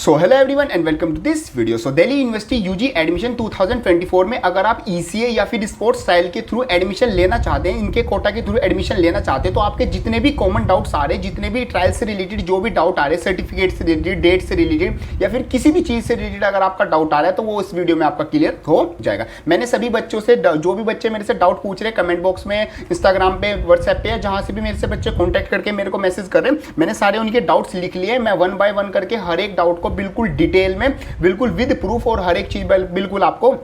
So hello everyone and welcome to this video. So Delhi university UG admission 2024 में अगर आप ECA या फिर स्पोर्ट्स स्टाइल के थ्रू एडमिशन लेना चाहते हैं, इनके कोटा के थ्रू एडमिशन लेना चाहते हैं, तो आपके जितने भी कॉमन डाउट्स आ रहे हैं, जितने भी ट्रायल से रिलेटेड जो भी डाउट आ रहे हैं, सर्टिफिकेट से रिलेटेड, डेट से रिलेटेड या फिर किसी भी चीज़ से रिलेटेड अगर आपका डाउट आ रहा है तो वो इस वीडियो में आपका क्लियर हो जाएगा। मैंने सभी बच्चों से, जो भी बच्चे मेरे से डाउट पूछ रहे हैं कमेंट बॉक्स में, इंस्टाग्राम पे, व्हाट्सएप पे, या जहाँ से भी मेरे से बच्चे कॉन्टैक्ट करके मेरे को मैसेज कर रहे हैं, मैंने सारे उनके डाउट्स लिख लिए। मैं वन बाय वन करके हर एक डाउट को बिल्कुल डिटेल में, बिल्कुल विद प्रूफ और हर एक चीज बिल्कुल आपको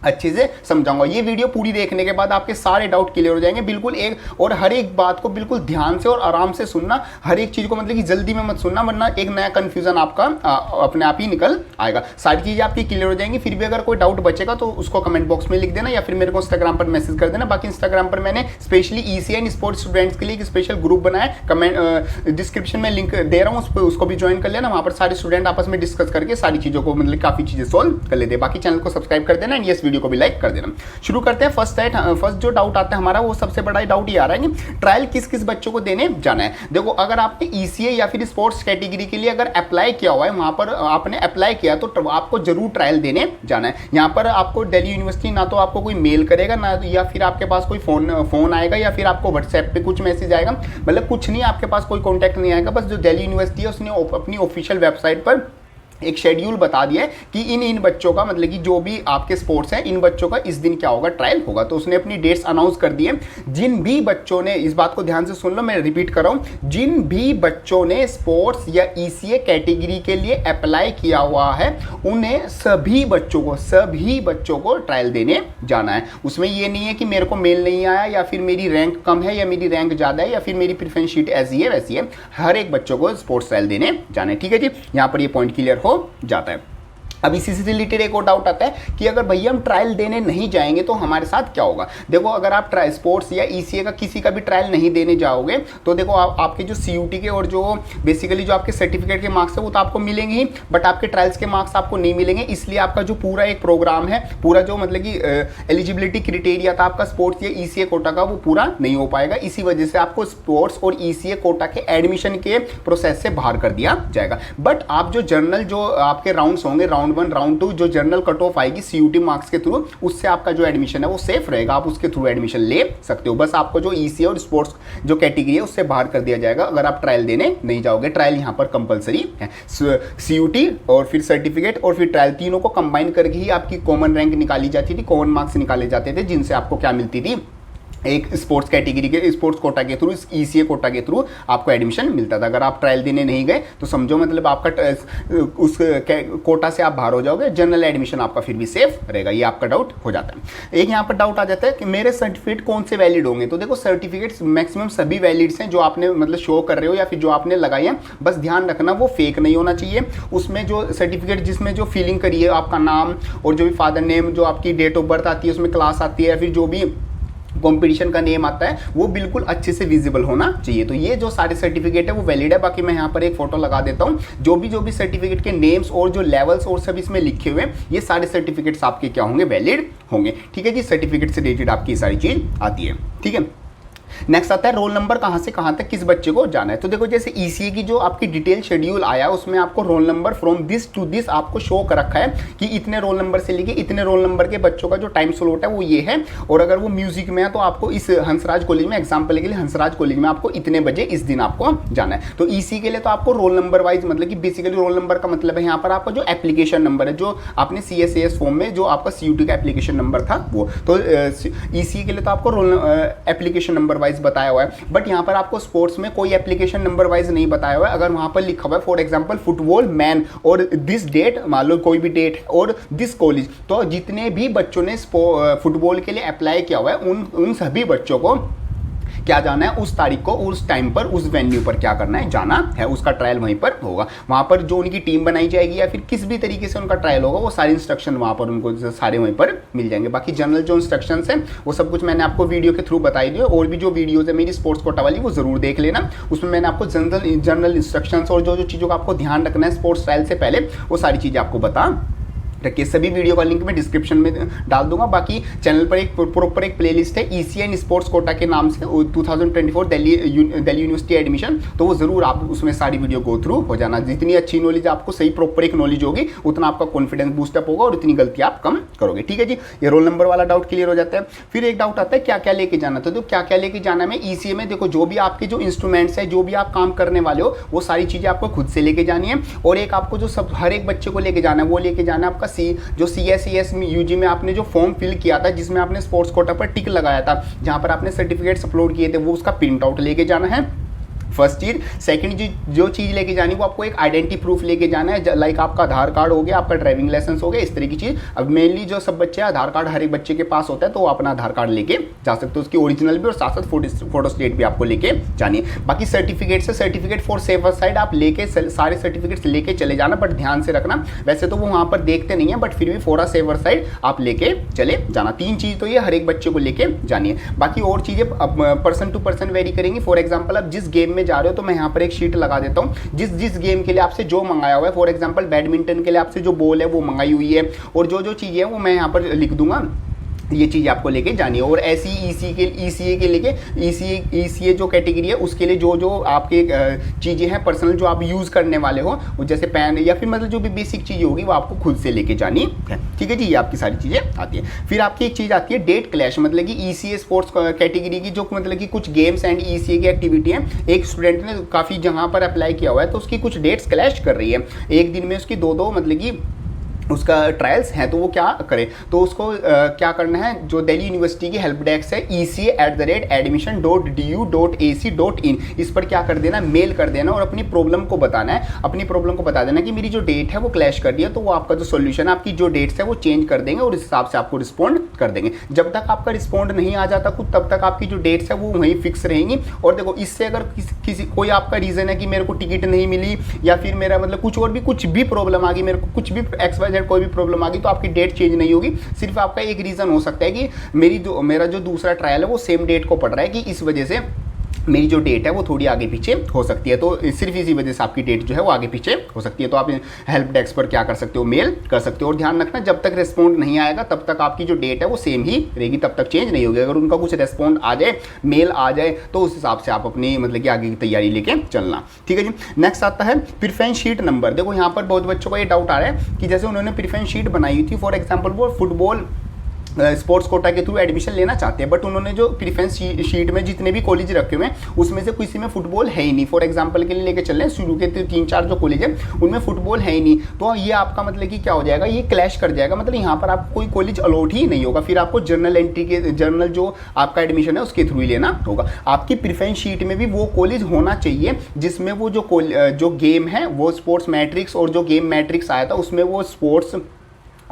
अच्छे से समझाऊंगा। ये वीडियो पूरी देखने के बाद आपके सारे डाउट क्लियर हो जाएंगे बिल्कुल। और हर एक बात को बिल्कुल ध्यान से और आराम से सुनना, हर एक चीज़ को मतलब कि जल्दी में मत सुनना, वरना एक नया कन्फ्यूजन आपका अपने आप ही निकल आएगा। सारी चीज़ें आपकी क्लियर हो जाएंगी। फिर भी अगर कोई डाउट बचेगा तो उसको कमेंट बॉक्स में लिख देना या फिर मेरे को इंस्टाग्राम पर मैसेज कर देना। बाकी इंस्टाग्राम पर मैंने specially ECA and sports students के लिए एक स्पेशल ग्रुप बनाया, कमेंट डिस्क्रिप्शन में लिंक दे रहा हूँ, उसको भी ज्वाइन कर लेना। वहाँ पर सारे स्टूडेंट आपस में डिस्कस करके सारी चीज़ों को मतलब काफ़ी चीज़ें सॉल्व कर लेते हैं। बाकी चैनल को सब्सक्राइब कर देना एंड इस वीडियो को भी लाइक कर देना। शुरू करते हैं। फर्स्ट जो डाउट आता है हमारा, वो सबसे बड़ा डाउट ये आ रहा है कि ट्रायल किस किस बच्चों को देने जाना है। देखो, अगर आपने ईसीए या फिर स्पोर्ट्स कैटेगरी के लिए अगर अप्लाई किया हुआ है, वहां पर आपने अप्लाई किया तो आपको जरूर ट्रायल देने जाना है। यहां पर आपको दिल्ली यूनिवर्सिटी ना तो आपको कोई मेल करेगा, ना या फिर आपके पास कोई फोन आएगा, या फिर आपको व्हाट्सएप पे कुछ मैसेज आएगा, मतलब कुछ नहीं, आपके पास कोई कॉन्टैक्ट नहीं आएगा। बस जो दिल्ली यूनिवर्सिटी है उसने अपनी ऑफिशियल वेबसाइट पर एक शेड्यूल बता दिया है कि इन बच्चों का, मतलब कि जो भी आपके स्पोर्ट्स हैं, इन बच्चों का इस दिन क्या होगा, ट्रायल होगा। तो उसने अपनी डेट्स अनाउंस कर दी है। जिन भी बच्चों ने, इस बात को ध्यान से सुन लो, मैं रिपीट कर रहा हूं, जिन भी बच्चों ने स्पोर्ट्स या ईसीए कैटेगरी के लिए अप्लाई किया हुआ है, उन्हें सभी बच्चों को ट्रायल देने जाना है। उसमें ये नहीं है कि मेरे को मेल नहीं आया, या फिर मेरी रैंक कम है, या मेरी रैंक ज़्यादा है, या फिर मेरी प्रेफरेंस शीट ऐसी है वैसी है। हर एक बच्चों को स्पोर्ट्स ट्रायल देने जाना है। ठीक है जी, यहाँ पर ये पॉइंट क्लियर हो जाता है। अब इसी से रिलेटेड एक और डाउट आता है कि अगर भैया हम ट्रायल देने नहीं जाएंगे तो हमारे साथ क्या होगा। देखो, अगर आप स्पोर्ट्स या ईसीए का किसी का भी ट्रायल नहीं देने जाओगे तो देखो, आपके जो सीयूटी के और जो बेसिकली जो आपके सर्टिफिकेट के मार्क्स है वो तो आपको मिलेंगे ही, बट आपके ट्रायल्स के मार्क्स आपको नहीं मिलेंगे। इसलिए आपका जो पूरा एक प्रोग्राम है, पूरा जो मतलब कि एलिजिबिलिटी क्राइटेरिया था आपका स्पोर्ट्स या ईसीए कोटा का, वो पूरा नहीं हो पाएगा। इसी वजह से आपको स्पोर्ट्स और ईसीए कोटा के एडमिशन के प्रोसेस से बाहर कर दिया जाएगा। बट आप जो जर्नल, जो आपके राउंड्स होंगे, राउंड 1 राउंड 2, जो जनरल कट ऑफ आएगी सीयूटी मार्क्स के थ्रू, उससे आपका जो एडमिशन है वो सेफ रहेगा, आप उसके थ्रू एडमिशन ले सकते हो। बस आपको जो ईसीए और स्पोर्ट्स जो कैटेगरी है उससे बाहर कर दिया जाएगा अगर आप ट्रायल देने नहीं जाओगे। ट्रायल यहाँ पर कंपलसरी है। सीयूटी और फिर सर्टिफिकेट और फिर ट्रायल, तीनों को कंबाइन करके ही आपकी कॉमन रैंक निकाली जाती थी, कॉमन मार्क्स निकाले जाते थे, जिनसे आपको क्या मिलती थी, एक स्पोर्ट्स कैटेगरी के, स्पोर्ट्स कोटा के थ्रू, ईसीए कोटा के थ्रू आपको एडमिशन मिलता था। अगर आप ट्रायल देने नहीं गए तो समझो मतलब आपका उस कोटा से आप बाहर हो जाओगे, जनरल एडमिशन आपका फिर भी सेफ रहेगा। ये आपका डाउट हो जाता है। एक यहाँ पर डाउट आ जाता है कि मेरे सर्टिफिकेट कौन से वैलिड होंगे। तो देखो, सर्टिफिकेट्स मैक्सिमम सभी वैलिड्स हैं जो आपने मतलब शो कर रहे हो या फिर जो आपने लगाए हैं। बस ध्यान रखना वो फेक नहीं होना चाहिए। उसमें जो सर्टिफिकेट जिसमें जो फिलिंग करी है, आपका नाम और जो भी फादर नेम, जो आपकी डेट ऑफ बर्थ आती है, उसमें क्लास आती है, या फिर जो भी कंपटीशन का नेम आता है, वो बिल्कुल अच्छे से विजिबल होना चाहिए। तो ये जो सारे सर्टिफिकेट है वो वैलिड है। बाकी मैं यहाँ पर एक फोटो लगा देता हूँ। जो भी सर्टिफिकेट के नेम्स और जो लेवल्स और सब इसमें लिखे हुए हैं, ये सारे सर्टिफिकेट्स आपके क्या होंगे, वैलिड होंगे। ठीक है जी, सर्टिफिकेट से रिलेटेड आपकी सारी चीज आती है। ठीक है, नेक्स्ट आता है रोल नंबर, कहाँ से कहाँ तक किस बच्चे को जाना है। तो देखो, जैसे ईसीए की जो आपकी डिटेल शेड्यूल आया, उसमें आपको roll number from this to this आपको शो कर रखा है कि इतने रोल नंबर से लेके इतने रोल नंबर के बच्चों का जो टाइम स्लॉट है वो ये है। और अगर वो म्यूजिक में है तो आपको इस हंसराज कॉलेज में, एग्जाम्पल के लिए हंसराज कॉलेज में आपको इतने बजे इस दिन आपको जाना है। तो ईसी के लिए तो आपको रोल नंबर वाइज, मतलब कि बेसिकली रोल नंबर का मतलब है यहाँ पर आपका जो एप्लीकेशन नंबर है, जो आपने CSAS फॉर्म में जो आपका सीयूटी का एप्लीकेशन नंबर था वो, तो ईसी के लिए तो आपको रोल एप्लीकेशन नंबर वाइज बताया हुआ है। बट यहाँ पर आपको स्पोर्ट्स में कोई एप्लीकेशन नंबर वाइज नहीं बताया हुआ है। अगर वहां पर लिखा हुआ है फॉर एग्जांपल फुटबॉल मैन और दिस डेट, मान लो कोई भी डेट और दिस कॉलेज, तो जितने भी बच्चों ने फुटबॉल के लिए अप्लाई किया हुआ है, उन सभी बच्चों को क्या जाना है, उस तारीख को, उस टाइम पर, उस वेन्यू पर क्या करना है, जाना है। उसका ट्रायल वहीं पर होगा। वहां पर जो उनकी टीम बनाई जाएगी या फिर किस भी तरीके से उनका ट्रायल होगा, वो सारे इंस्ट्रक्शन वहां पर उनको सारे वहीं पर मिल जाएंगे। बाकी जनरल जो इंस्ट्रक्शंस हैं वो सब कुछ मैंने आपको वीडियो के थ्रू बताई दिए। और भी जो वीडियोज है मेरी स्पोर्ट्स कोटा वाली, वो जरूर देख लेना। उसमें मैंने आपको जनरल इंस्ट्रक्शंस और जो चीज़ों का आपको ध्यान रखना है स्पोर्ट्स ट्रायल से पहले, वो सारी चीज़ें आपको बता रखिए। सभी वीडियो का लिंक मैं डिस्क्रिप्शन में डाल दूंगा। बाकी चैनल पर एक प्रॉपर एक प्लेलिस्ट है ईसीए एंड स्पोर्ट्स कोटा के नाम से 2024 दिल्ली यूनिवर्सिटी एडमिशन, तो वो जरूर आप उसमें सारी वीडियो गो थ्रू हो जाना। जितनी अच्छी नॉलेज आपको सही प्रॉपर एक नॉलेज होगी उतना आपका कॉन्फिडेंस बूस्टअप होगा और उतनी गलती आप कम करोगे। ठीक है जी, ये रोल नंबर वाला डाउट क्लियर हो जाता है। फिर एक डाउट आता है क्या क्या लेके जाना, तो क्या क्या लेके जाना में ईसीए में देखो जो भी आपके जो इंस्ट्रूमेंट्स है, जो भी आप काम करने वाले हो, वो सारी चीजें आपको खुद से लेके जानी है। और एक आपको जो सब हर एक बच्चे को लेके जाना है वो लेके जाना है आपका जो CSES में यूजी में आपने जो फॉर्म फिल किया था जिसमें आपने स्पोर्ट्स कोटा पर टिक लगाया था, जहां पर आपने सर्टिफिकेट्स अपलोड किए थे, वो उसका प्रिंट आउट लेके जाना है फर्स्ट चीज। सेकंड जो चीज़ लेके जानी वो आपको एक आइडेंटिटी प्रूफ लेके जाना है, लाइक आपका आधार कार्ड हो गया, आपका ड्राइविंग लाइसेंस हो गया, इस तरह की चीज़। अब मेनली जो सब बच्चे आधार कार्ड हर एक बच्चे के पास होता है, तो वो अपना आधार कार्ड लेके जा सकते हो, उसकी ओरिजिनल भी और साथ साथ फोटो स्टेट भी आपको लेके जानी है। बाकी सर्टिफिकेट से सर्टिफिकेट फॉर सेफर साइड आप लेके सारे सर्टिफिकेट्स लेके चले जाना, बट ध्यान से रखना, वैसे तो वो वहाँ पर देखते नहीं है बट फिर भी फॉर सेफर साइड आप लेके चले जाना। 3 चीज़ तो ये हर एक बच्चे को लेके जानी है। बाकी और चीज़ें पर्सन टू पर्सन वेरी करेंगी। फॉर एग्जाम्पल आप जिस गेम में जा रहे हो, तो मैं यहाँ पर एक शीट लगा देता हूँ, जिस गेम के लिए आपसे जो मंगाया हुआ है। फॉर एग्जांपल बैडमिंटन के लिए आपसे जो बॉल है वो मंगाई हुई है, और जो चीज़ें हैं वो मैं यहाँ पर लिख दूंगा, ये चीज़ आपको लेके जानी है। और ऐसी ईसीए के लेके ईसीए जो कैटेगरी है उसके लिए जो आपके चीज़ें हैं पर्सनल जो आप यूज़ करने वाले हो, जैसे पेन या फिर मतलब जो भी बेसिक चीज़ें होगी वो आपको खुद से लेके जानी है। ठीक है जी, ये आपकी सारी चीज़ें आती है। फिर आपकी एक चीज़ आती है डेट क्लैश, मतलब कि ईसीए स्पोर्ट्स कैटेगरी की जो मतलब कि कुछ गेम्स एंड ईसीए की एक्टिविटी है, एक स्टूडेंट ने काफ़ी जगह पर अप्लाई किया हुआ है, तो उसकी कुछ डेट्स क्लैश कर रही है। एक दिन में उसकी दो मतलब कि उसका ट्रायल्स है, तो वो क्या करे, तो उसको क्या करना है, जो दिल्ली यूनिवर्सिटी की हेल्प डेस्क है ece@admission.du.ac.in, इस पर क्या कर देना, मेल कर देना और अपनी प्रॉब्लम को बताना है। अपनी प्रॉब्लम को बता देना कि मेरी जो डेट है वो क्लैश कर रही है, तो वो आपका जो सोल्यूशन है, आपकी जो डेट्स है वो चेंज कर देंगे और इस हिसाब से आपको रिस्पॉन्ड कर देंगे। जब तक आपका रिस्पॉन्ड नहीं आ जाता खुद, तब तक आपकी जो डेट्स है वो वहीं फिक्स रहेंगी। और देखो इससे अगर किसी कोई आपका रीज़न है कि मेरे को टिकट नहीं मिली या फिर मेरा मतलब कुछ भी प्रॉब्लम आ गई, मेरे को कुछ भी XYZ कोई भी प्रॉब्लम आ गई, तो आपकी डेट चेंज नहीं होगी। सिर्फ आपका एक रीज़न हो सकता है कि मेरा जो दूसरा ट्रायल है वो सेम डेट को पड़ रहा है, कि इस वजह से मेरी जो डेट है वो थोड़ी आगे पीछे हो सकती है, तो सिर्फ इसी वजह से आपकी डेट जो है वो आगे पीछे हो सकती है। तो आप हेल्प डेस्क पर क्या कर सकते हो, मेल कर सकते हो। और ध्यान रखना, जब तक रिस्पॉन्ड नहीं आएगा तब तक आपकी जो डेट है वो सेम ही रहेगी, तब तक चेंज नहीं होगी। अगर उनका कुछ रिस्पॉन्ड आ जाए, मेल आ जाए, तो उस हिसाब से आप अपनी मतलब कि आगे की तैयारी लेके चलना। ठीक है जी। नेक्स्ट आता है प्रेफरेंस शीट नंबर। देखो यहाँ पर बहुत बच्चों को ये डाउट आ रहा है कि जैसे उन्होंने प्रेफरेंस शीट बनाई हुई थी, फॉर एग्जाम्पल वो फुटबॉल स्पोर्ट्स कोटा के थ्रू एडमिशन लेना चाहते हैं, बट उन्होंने जो प्रेफरेंस शीट में जितने भी कॉलेज रखे हुए हैं उसमें से किसी में फुटबॉल है ही नहीं। फॉर एग्जांपल के लिए लेके चल रहे हैं, शुरू के 3-4 जो कॉलेज है उनमें फुटबॉल है ही नहीं, तो ये आपका मतलब कि क्या हो जाएगा, ये क्लैश कर जाएगा, मतलब यहाँ पर आपको कोई कॉलेज अलॉट ही नहीं होगा। फिर आपको जर्नल जो आपका एडमिशन है उसके थ्रू ही लेना होगा। आपकी प्रेफरेंस शीट में भी वो कॉलेज होना चाहिए जिसमें वो जो गेम है वो स्पोर्ट्स मैट्रिक्स, और जो गेम मैट्रिक्स आया था उसमें वो स्पोर्ट्स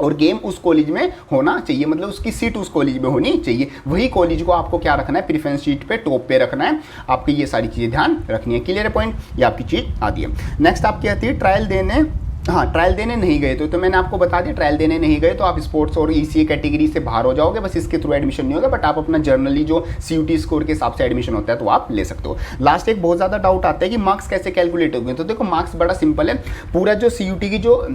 और गेम उस कॉलेज में होना चाहिए, मतलब उसकी सीट उस कॉलेज में होनी चाहिए। वही कॉलेज को आपको क्या रखना है, प्रेफरेंस शीट पे टॉप पे रखना है। आपकी ये सारी चीज़ें ध्यान रखनी है। क्लियर है पॉइंट, ये आपकी चीज़ आती है। नेक्स्ट आपकी आती है ट्रायल देने। हाँ, ट्रायल देने नहीं गए तो मैंने आपको बता दिया, ट्रायल देने नहीं गए तो आप स्पोर्ट्स और ईसीए कैटेगरी से बाहर हो जाओगे, बस इसके थ्रू एडमिशन नहीं होगा, बट आप अपना जर्नली जो CUT स्कोर के हिसाब से एडमिशन होता है तो आप ले सकते हो। लास्ट एक बहुत ज़्यादा डाउट आता है कि मार्क्स कैसे कैलकुलेट होंगे, तो देखो मार्क्स बड़ा सिंपल है। पूरा जो CUT की जो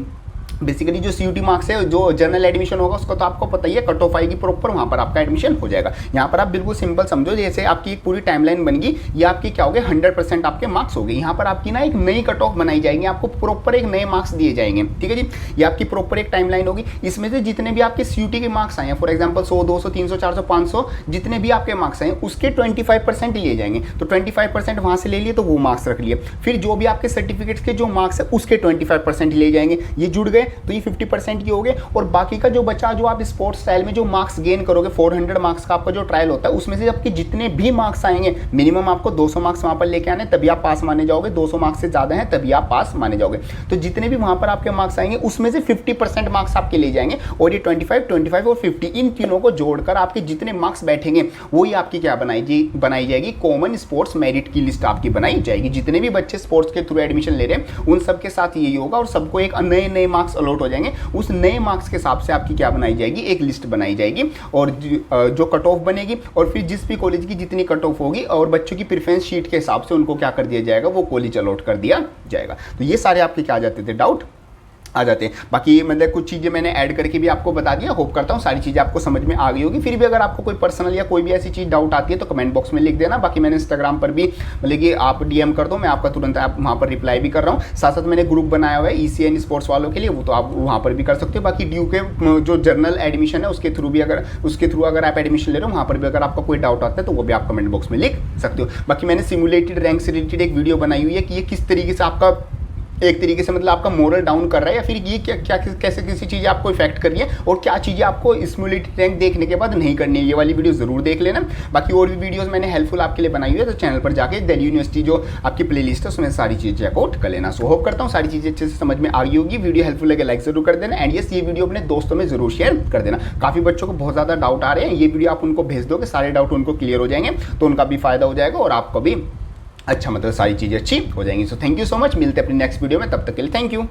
बेसिकली जो CUT मार्क्स है, जो जनरल एडमिशन होगा उसका तो आपको पता ही है, कट ऑफ आएगी प्रॉपर, वहाँ पर आपका एडमिशन हो जाएगा। यहाँ पर आप बिल्कुल सिंपल समझो, जैसे आपकी एक पूरी टाइमलाइन बन गई, ये आपकी क्या हो गए 100% आपके मार्क्स हो गए। यहाँ पर आपकी ना एक नई कट ऑफ बनाई जाएगी, आपको प्रॉपर एक नए मार्क्स दिए जाएंगे। ठीक है जी, ये आपकी प्रॉपर एक टाइमलाइन होगी। इसमें से जितने भी आपके CUT के मार्क्स आए हैं, फॉर एग्जाम्पल 100, 200, 300, 400, 500 जितने भी आपके मार्क्स आए उसके 25% लिए जाएंगे। तो 25% वहाँ से ले लिए तो वो मार्क्स रख लिए। फिर जो भी आपके सर्टिफिकेट्स के जो मार्क्स है उसके 25% ले जाएंगे, ये जुड़ गए तो ये 50% की हो गए। और बाकी का जो बचा, जो आप स्पोर्ट्स स्टाइल में जो मार्क्स गेन करोगे, 400 मार्क्स का आपका जो ट्रायल होता है, उसमें से आपके जितने भी मार्क्स आएंगे, मिनिमम आपको 200 मार्क्स वहां पर लेके आने, तभी आप पास माने जाओगे। 200 मार्क्स से ज्यादा है तभी आप पास माने जाओगे। तो जितने भी वहां पर आपके मार्क्स आएंगे उसमें से 50% मार्क्स आपके ले जाएंगे, और ये 25, 25 और 50 इन तीनों को जोड़कर आपके जितने मार्क्स बैठेंगे वही आपकी क्या बनाई जाएगी, कॉमन स्पोर्ट्स मेरिट की लिस्ट आपकी बनाई जाएगी। जितने भी बच्चे स्पोर्ट्स के थ्रू एडमिशन ले रहे हैं उन सबके साथ यही होगा, और सबको एक नए मार्क्स अलॉट हो जाएंगे। उस नए मार्क्स के हिसाब से आपकी क्या बनाई जाएगी, एक लिस्ट बनाई जाएगी, और जो कट ऑफ बनेगी, और फिर जिस भी कॉलेज की जितनी कट ऑफ होगी और बच्चों की प्रेफरेंस शीट के हिसाब से उनको क्या कर दिया जाएगा, वो कॉलेज अलॉट कर दिया जाएगा। तो ये सारे आपके क्या आ जाते थे डाउट आ जाते हैं। बाकी मतलब कुछ चीज़ें मैंने ऐड करके भी आपको बता दिया, होप करता हूँ सारी चीज़ें आपको समझ में आ गई होगी। फिर भी अगर आपको कोई पर्सनल या कोई भी ऐसी चीज़ डाउट आती है तो कमेंट बॉक्स में लिख देना। बाकी मैंने इंस्टाग्राम पर भी मतलब कि आप डीएम कर दो, मैं आपका तुरंत आप वहाँ पर रिप्लाई भी कर रहा हूँ। साथ साथ मैंने ग्रुप बनाया हुआ है ईसीएन स्पोर्ट्स वालों के लिए, वो तो आप वहाँ पर भी कर सकते हो। बाकी ड्यू के जो जर्नल एडमिशन है उसके थ्रू अगर आप एडमिशन ले रहे हो, वहाँ पर भी अगर आपका कोई डाउट आता है तो वो भी आप कमेंट बॉक्स में लिख सकते हो। बाकी मैंने सिमुलेटेड रैंक से रिलेटेड एक वीडियो बनाई हुई है कि ये किस तरीके से आपका एक तरीके से मतलब आपका मोरल डाउन कर रहा है, या फिर ये क्या कैसे किसी चीज़ें आपको इफेक्ट कर रही है और क्या चीज़ें आपको सिमुलेटेड रैंक देखने के बाद नहीं करनी है। ये वाली वीडियो जरूर देख लेना। बाकी और भी वीडियोस मैंने हेल्पफुल आपके लिए बनाई हुई है, तो चैनल पर जाके दिल्ली यूनिवर्सिटी जो आपकी प्लेलिस्ट है उसमें सारी चीज़ें चेकआउट कर लेना। सो होप करता हूँ सारी चीज़ें अच्छे से समझ में आ गई होगी। वीडियो हेल्पफुल लगे लाइक जरूर कर देना, एंड यस ये वीडियो अपने दोस्तों में जरूर शेयर कर देना। काफ़ी बच्चों को बहुत ज़्यादा डाउट आ रहे हैं, ये वीडियो आप उनको भेज दोगे, सारे डाउट उनको क्लियर हो जाएंगे, तो उनका भी फायदा हो जाएगा और आपको भी अच्छा मतलब सारी चीज़ें अच्छी हो जाएंगी। So thank you so much, मिलते हैं अपनी नेक्स्ट वीडियो में, तब तक के लिए थैंक यू।